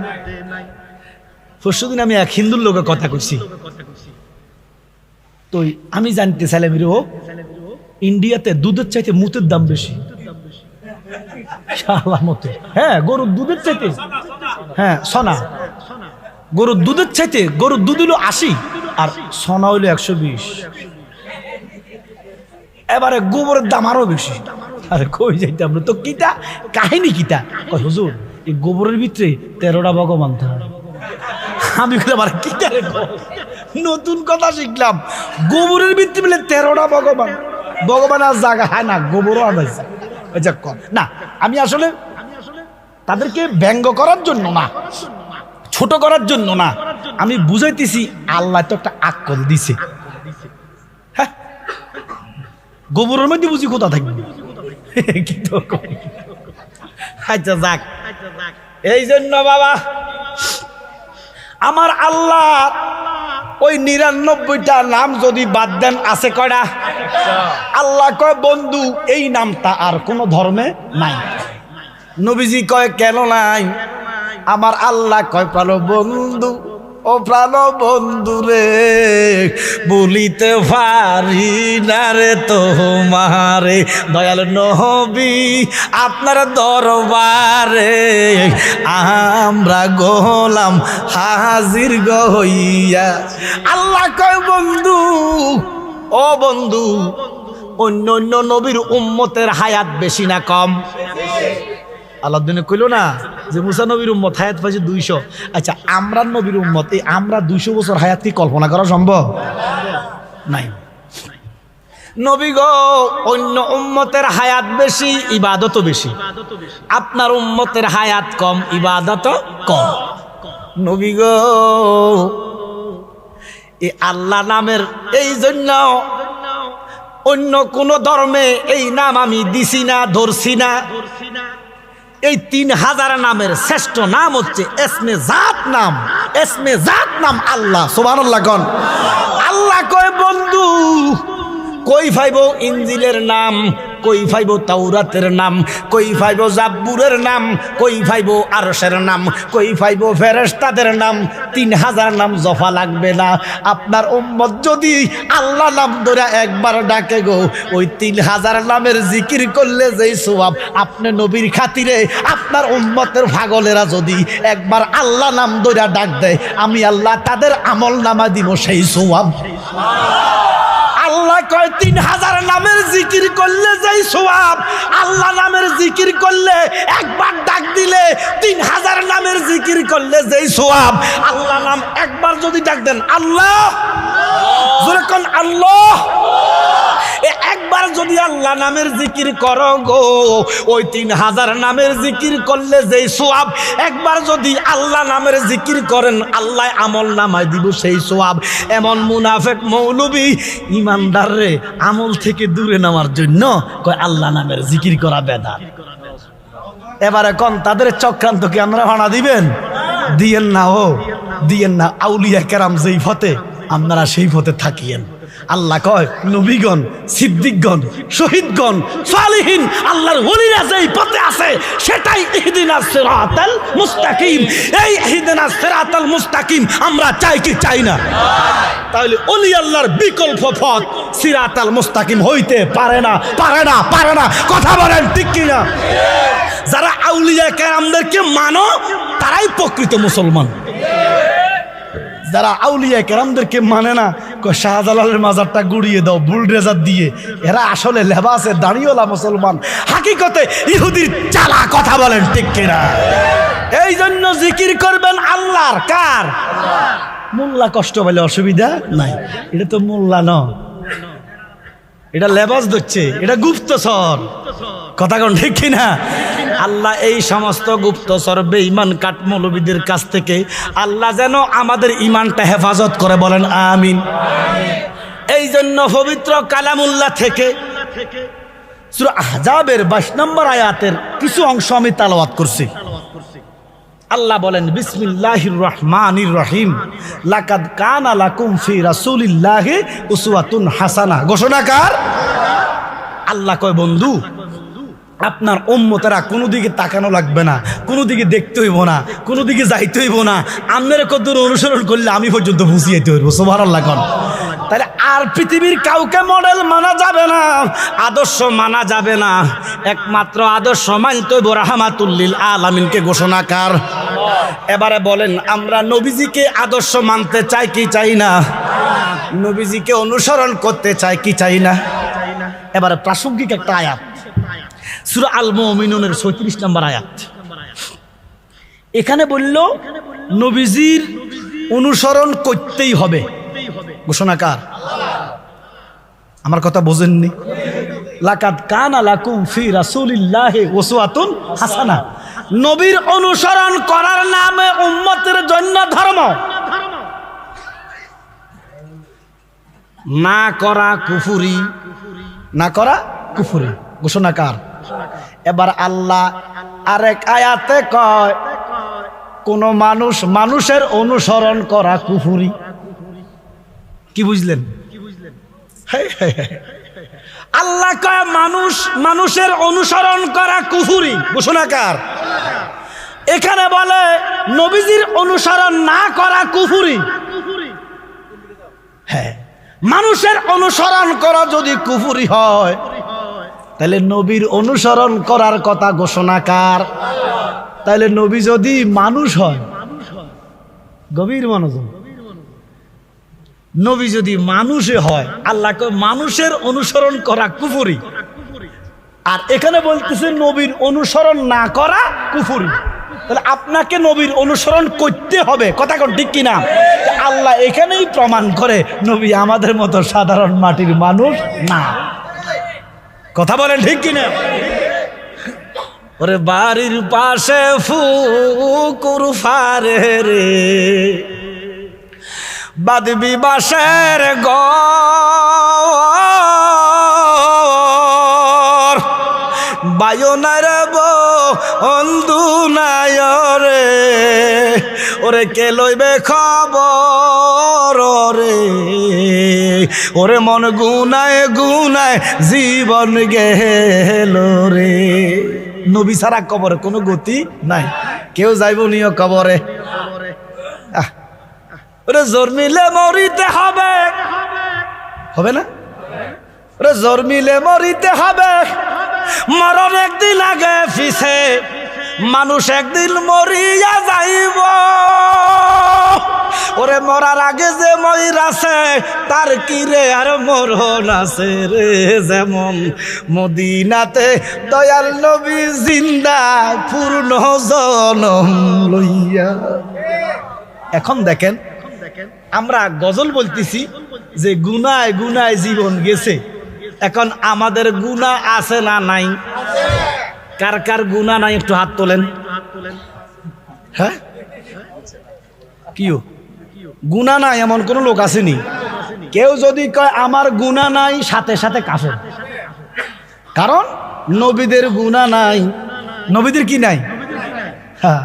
পরশুদিন আমি এক হিন্দুর লোকের কথা কইছি, তো আমি জানতে চাইলাম রে, ইন্ডিয়াতে দুধের চাইতে মুতের দাম বেশি। হ্যাঁ, গরুর দুধের চাইতে, হ্যাঁ সোনা, গরুর দুধের চাইতে, গরুর দুধ হইল 80 আর সোনা হইল 120। এবারে গোবরের দাম আরো বেশি। আরে কই যাইতে আমরা তো, কিটা কাহিনী কিটা? কয় হুজুর এই গোবরের ভিতরে 13টা ভগবান থাকে। আমি বললাম কিটা রে, নতুন কথা শিখলাম। গোবরের ভিতরে বলে 13টা ভগবান। ভগবান আর জায়গা হয় না, গোবরও আনাইছে। না, আমি আসলে তাদেরকে ব্যঙ্গ করার জন্য না, ছোট করার জন্য না, আমি বুঝাইতেছি আল্লাহ তো একটা আকল দিছে। হ্যাঁ, গোবরের মধ্যে বুঝি কোথা থাকবে। আচ্ছা যাক, এই জন্য বাবা আমার আল্লাহ ওই 99টা নাম যদি বাদ দেন আছে কয়টা? আল্লাহ কয় বন্ধু এই নামটা আর কোন ধর্মে নাই। নবীজি কয় কেন নাই? আমার আল্লাহ কয় প্রাণ বন্ধু, ও প্রাণ বন্ধু রে, বলিতে পারি না রে তোমারে দয়াল নবী আপনার দরবারে, আমরা গোলাম হাজির গইয়া। আল্লাহ কয় বন্ধু, ও বন্ধু, অন্য অন্য নবীর উম্মতের হায়াত বেশি না কম? আল্লাহ দিনে কইল না যে মুসা নবীর উম্মত হায়াত পাইছে 200। আচ্ছা, আমরা নবীর উম্মত, এই আমরা 200 বছর হায়াত কি কল্পনা করা সম্ভব? নাই। নবী গো, অন্য উম্মতের হায়াত বেশি, ইবাদত বেশি। আপনার উম্মতের হায়াত কম, ইবাদত কম। নবী গো, এই আল্লাহ নামের এই জন্য অন্য কোন ধর্মে এই নাম আমি দিছি না, ধরছি না। এই 3000 নামের শ্রেষ্ঠ নাম হচ্ছে এসমে জাত নাম। এসমে জাত নাম আল্লাহ। সুবহানাল্লাহ কোন। আল্লাহ কয় বন্ধু কই পাইবো ইনজিলের নাম, কই পাইবো তাওরাতের নাম, কই পাইবো জাব্বুরের নাম, কই পাইবো আরশের নাম, কই পাইবো ফেরেশতাদের নাম? 3000 নাম জফা লাগবে না। আপনার উম্মত যদি আল্লাহ নাম ধরে একবার ডাকে গো, ওই 3000 নামের জিকির করলে যেই সওয়াব, আপনি নবীর খাতিরে আপনার উম্মতের পাগলেরা যদি একবার আল্লাহ নাম ধরে ডাক দেয়, আমি আল্লাহ তাদের আমল নামা দিব সেই সওয়াব। আল্লাহ কয় 3000 নামের জিকির করলে যেই সওয়াব, আল্লাহ নামের জিকির করলে একবার ডাক দিলে 3000 নামের জিকির করলে যেই সওয়াব। আল্লাহ নাম একবার যদি ডাক দেন, আল্লাহ জোরে কোন আল্লাহ, একবার যদি আল্লাহ নামের জিকির করো গো, ওই 3000 নামের জিকির করলে যেই সওয়াব, একবার যদি আল্লাহ নামের জিকির করেন, আল্লাহ আমল নামায় দিব সেই সওয়াব। এমন মুনাফিক মৌলবী ইমানদার রে আমল থেকে দূরে নেওয়ার জন্য কয় আল্লাহ নামের জিকির করা বেদাত। এবারে কোন তাদের চক্রান্ত কি আমরা ভাড়া দিবেন? দিয়েন না, ও দিয়েন না। আউলিয়া কেরাম যেই পথে, আপনারা সেই পথে থাকিয়েন। আল্লাহ কয় নবীগণ, সিদ্দিকগণ, শহীদগণ, সালিহিন, আল্লাহর ওলিরা যেই পথে আছে সেটাই ইহদিনাস সিরাতাল মুস্তাকিম। এই ইহদিনাস সিরাতাল মুস্তাকিম আমরা চাই কি চাই না? তাহলে ওলি আল্লাহর বিকল্প পথ সিরাতাল মুস্তাকিম হইতে পারে না, পারে না, পারে না। কথা বলেন ঠিক কিনা? যারা আউলিয়া কেরামদেরকে মানো তারাই প্রকৃত মুসলমান। যারা আউলিয়া কেরামদেরকে মানে না, শাহজালালের মাজারটা গুড়িয়ে দাও বুলডেজার দিয়ে, এরা আসলে লেবাসে দাঁড়িয়েওলা মুসলমান, হাকিকতে ইহুদির চালা। কথা বলেন ঠিক কিনা? এই জন্য জিকির করবেন আল্লাহর। কার? মোল্লা কষ্ট পেলে অসুবিধা নাই, এটা তো মোল্লা ন, এটা লেবাস ধরছে, এটা গুপ্তচর। কথা কোন ঠিক কিনা? আল্লাহ এই সমস্ত গুপ্তচর বেঈমান কাঠমৌলবীদের কাছ থেকে আল্লাহ যেন আমাদের ইমানটা হেফাজত করে, বলেন আমিন। এই জন্য পবিত্র কালামুল্লাহ থেকে সূরা আহজাবের 22 নম্বর আয়াতের কিছু অংশ আমি তেলাওয়াত করছি। আল্লাহ বলেন, বিসমিল্লাহির রহমানির রহিম, লাকাদ কানা লাকুম ফি রাসূলিল্লাহি উসওয়াতুন হাসানা। ঘোষণাকার আল্লাহ কয়, বন্ধু আপনার উম্মতেরা কোনো দিকে তাকানো লাগবে না, কোনো দিকে দেখতে হইব না, কোনো দিকে যাইতে হইব না, আপনার কদ্দুর অনুসরণ করলে আমি পর্যন্ত বুঝিয়েতে হইব। সুবহানাল্লাহ। তাহলে আর পৃথিবীর কাউকে মডেল মানা যাবে না, আদর্শ মানা যাবে না, একমাত্র আদর্শ মানতে হইব রাহমাতুল লিল আলামিনকে। ঘোষণাকার এবারে বলেন, আমরা নবীজিকে আদর্শ মানতে চাই কি চাই না? নবীজিকে অনুসরণ করতে চাই কি চাই না? এবারে প্রাসঙ্গিক একটা আয়াত, সূরা আল মুমিনুনের 36 নম্বর আয়াত। এখানে বলল নবীজির অনুসরণ করতেই হবে। ঘোষণাকার আমার কথা বোঝেননি? লাকাদ কানা লাকুম ফি রাসূলিল্লাহি উসওয়াতুন হাসানা। নবীর অনুসরণ করার নামে উম্মতের জন্য ধর্ম, না করা কুফরি, না করা কুফরি। ঘোষণাকার এবার আল্লাহ আরেক আয়াতে কয়, কোন মানুষ মানুষের অনুসরণ করা কুফরি। কি বুঝলেন? আল্লাহ কয় মানুষ মানুষের অনুসরণ করা কুফরি। ঘোষণাকার এখানে বলে নবীজির অনুসরণ না করা কুফরি। হ্যাঁ, মানুষের অনুসরণ করা যদি কুফরি হয় তাহলে নবীর অনুসরণ করার কথা ঘোষণাকার। তাহলে নবী যদি মানুষ হয়, গভীর মনোযোগ, নবী যদি মানুষে হয়, আল্লাহকে মানুষের অনুসরণ করা কুফরি, আর এখানে বলতেছে নবীর অনুসরণ না করা কুফরি। তাহলে আপনাকে নবীর অনুসরণ করতে হবে। কথা কোন ঠিক কিনা? আল্লাহ এখানেই প্রমাণ করে নবী আমাদের মতো সাধারণ মাটির মানুষ না। কথা বলেন ঠিক কিনা? ওরে বাড়ির পাশে ফুকুর ফারে রে, বাদবি বাসের ঘর, বায়নার বন্ধু নাই রে, ওরে কে লইবে খবর রে, ওরে মন গুনায় গুনায় জীবন গেল রে। নবী ছাড়া কবরে কোনো গতি নাই, কেউ যাইব নিও কবরে। ওরে জন্মিলে মরিতে হবে, হবে না? ওরে জন্মিলে মরিতে হবে, মরণ একদিন আগে পিছে, মানুষ একদিন মরিয়া যাইব। ওরে মরার আগে যে মইরাছে তার কি রে আর মরণ আছে রে। যেমন মদিনাতে দয়াল নবী জিন্দা পূর্ণ জনম লইয়া। এখন দেখেন, আমরা গজল বলতেছি যে গুনায় গুনায় জীবন গেছে, এখন আমাদের গুনাহ আছে না নাই? কার কার গুনাহ নাই একটু হাত তোলেন। হ্যাঁ, কিও গুনাহ নাই এমন কোন লোক আসেনি? কেউ যদি কয় আমার গুনাহ নাই, সাথে সাথে কাফের। কারণ নবীদের গুনাহ নাই। নবীদের কি নাই? হ্যাঁ,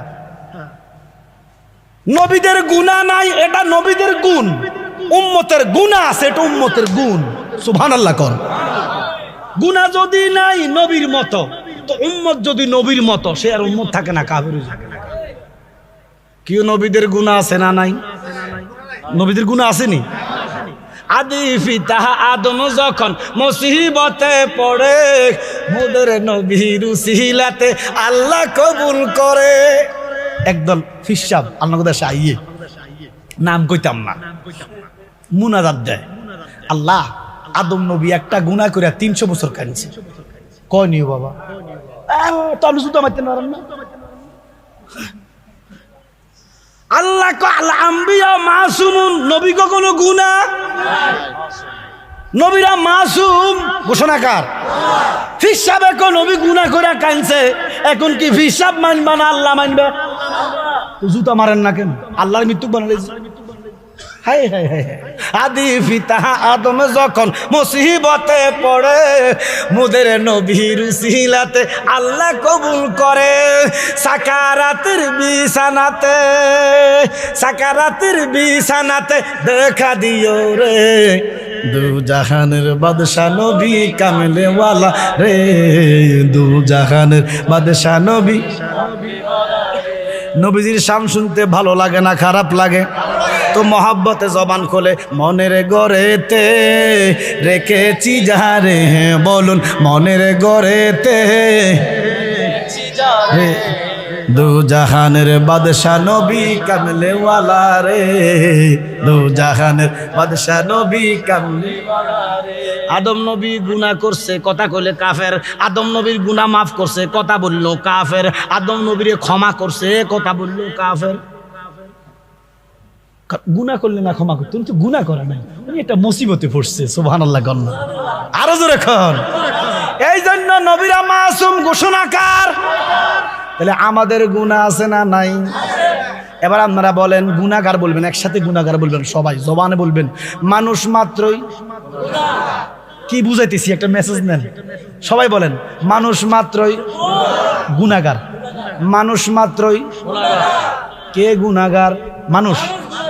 নবীদের গুনাহ নাই, এটা নবীদের গুণ। উম্মতের গুনাহ আছে, এটা উম্মতের গুণ। সুবহানাল্লাহ কর। গুনাহ যদি নাই নবীর মতো, তো উম্মত যদি নবীর মতো, সে আর উম্মত থাকে না, কাফের হয়ে যায়। কেউ নবীদের গুনাহ আছে না নাই? নবীদের গুনাহ আসেনি? আদি পিতা আদম যখন মুসিবতে পড়ে, মোদের নবীর উসিলাতে আল্লাহ কবুল করে। একদল ফিসাব আল্লাহ দেশে আইয়ে, নাম কইতাম না, মুনাজাত দেয়, আল্লাহ আদম নবী একটা গুনাহ করে 300 বছর কাঁদছে। কয় নিও বাবা, তাহলে জুতা মারতে পারেন না। আল্লাহ আল আম্বিয়া মাসুমুন, নবী কখনো গুনাহ, নবীরা মাসুম ঘোষণাকার। ফিসাবে কো নবী গুনাহ করে কাঁদছে, এখন কি ফিসাব মানবা না আল্লাহ মানবে? জুতা মারেন না কেন? আল্লাহর মৃত্যু বানাইছে। হাই হাই হাই, আদি পিতা আদম যখন মুসিবতে পড়ে, মোদের নবীর উসিলাতে আল্লাহ কবুল করে। সাকারাতের বিছানাতে, সাকারাতের বিছানাতে দেখা দিও রে, দু জাহানের বাদশা নবী কামলে ওয়ালা রে, দু জাহানের বাদশা নবী। নবীজির শান শুনতে ভালো লাগে না খারাপ লাগে? তো মহাব্বতে জবান খোলে, মনের গড়েতে রেখেছি যারে, বলুন মনের গড়েতে দু জাহানের বাদশা নবী কামলে ওয়ালা রে, দু জাহানের বাদশা নবী কামলে ওয়ালা রে। আদম নবী গুনাহ করছে, কথা কইলে কাফের। আদম নবীর গুনাহ মাফ করছে, কথা বললো কাফের। আদম নবীরে ক্ষমা করছে, কথা বললো কাফের। গুনাহ করলে না ক্ষমা করতে, তুমি তো গুনাহ করে নাই, উনি একটা মুসিবতে পড়ছে। সুবহানাল্লাহ গণ, আরো জোরে খন। এই জন্য নবীরা মাসুম ঘোষণাকার। তাহলে আমাদের গুনাহ আছে না নাই? এবার আপনারা বলেন, গুনাহগার বলবেন, একসাথে গুনাহগার বলবেন, সবাই জবানে বলবেন, মানুষ মাত্রই। কি বুঝাইতেছি, একটা মেসেজ নেন, সবাই বলেন, মানুষ মাত্রই গুনাহগার। মানুষ মাত্রই কে গুনাহগার? মানুষ।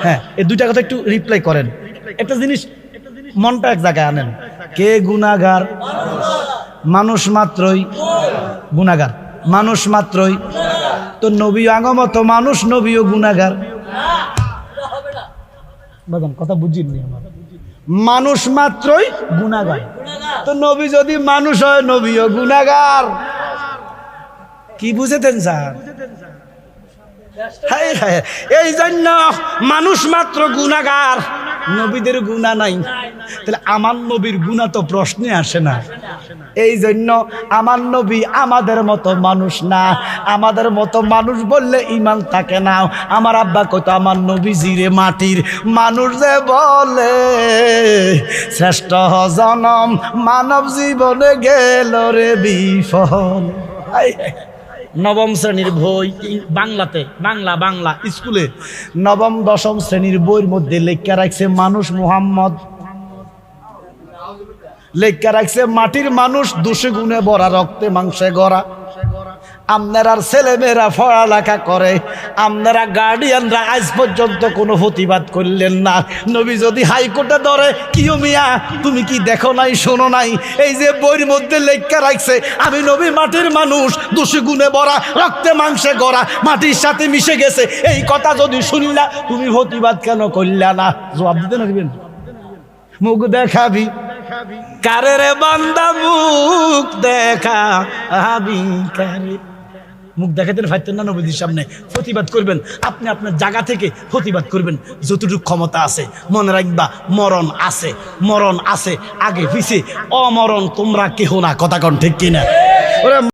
হ্যাঁ, এই দুইটা কথা একটু রিপ্লাই করেন। একটা জিনিস মনটা এক জায়গায় আনেন, কে গুনাহগার? মানুষ মাত্রই গুনাহগার, মানুষ মাত্রই। তো নবী আগমত মানুষ, নবীও গুনাহগার। বাজান কথা বুঝিনি আমার, মানুষ মাত্রই গুনাহগার। তো নবী যদি মানুষ হয়, নবীও গুনাহগার। কি বুঝেতেন স্যার? এই জন্য মানুষ মাত্র গুনাহগার, নবীদের গুনাহ নাই। তাহলে আমার নবীর গুনাহ তো প্রশ্নে আসে না। এই জন্য আমার নবী আমাদের মতো মানুষ না। আমাদের মতো মানুষ বললে ঈমান থাকে না। আমার আব্বা কত, আমার নবী জিরে মাটির মানুষ যে বলে, শ্রেষ্ঠ জনম মানব জীবনে গেল রে বিফল। নবম শ্রেণীর বই বাংলাতে, বাংলা স্কুলে নবম দশম শ্রেণীর বইয়ের মধ্যে লেখা রাখছে মানুষ মুহাম্মদ, লেখা রাখছে মাটির মানুষ, দোষে গুণে ভরা, রক্তে মাংসে গড়া। আপনারা ছেলেমেয়েরা পড়ালেখা করে, আপনারা গার্ডিয়ানরা আজ পর্যন্ত কোনো প্রতিবাদ করলেন না। নবী যদি হাইকোর্টে ধরে, কিও মিয়া তুমি কি দেখো নাই, শোনো নাই? এই যে বইয়ের মধ্যে লেখা রাখছে আমি নবী মাটির মানুষ, দোষে গুণে ভরা, রক্তে মাংসে গড়া, মাটির সাথে মিশে গেছে, এই কথা যদি শুনিলা তুমি প্রতিবাদ কেন করলা না? জবাব দিতে নাকবেন। মুখ দেখাবি কারে রে বান্দা, মুখ দেখা আবি কারে। মুখ দেখাতে ফাইতেন না নবীজির সামনে, প্রতিবাদ করবেন। আপনি আপনার জায়গা থেকে প্রতিবাদ করবেন যতটুকু ক্ষমতা আছে। মনে রাখবা, মরণ আছে, মরণ আছে, আগে পিছে অমরণ তোমরা কেহ না। কথা কোন ঠিক কিনা?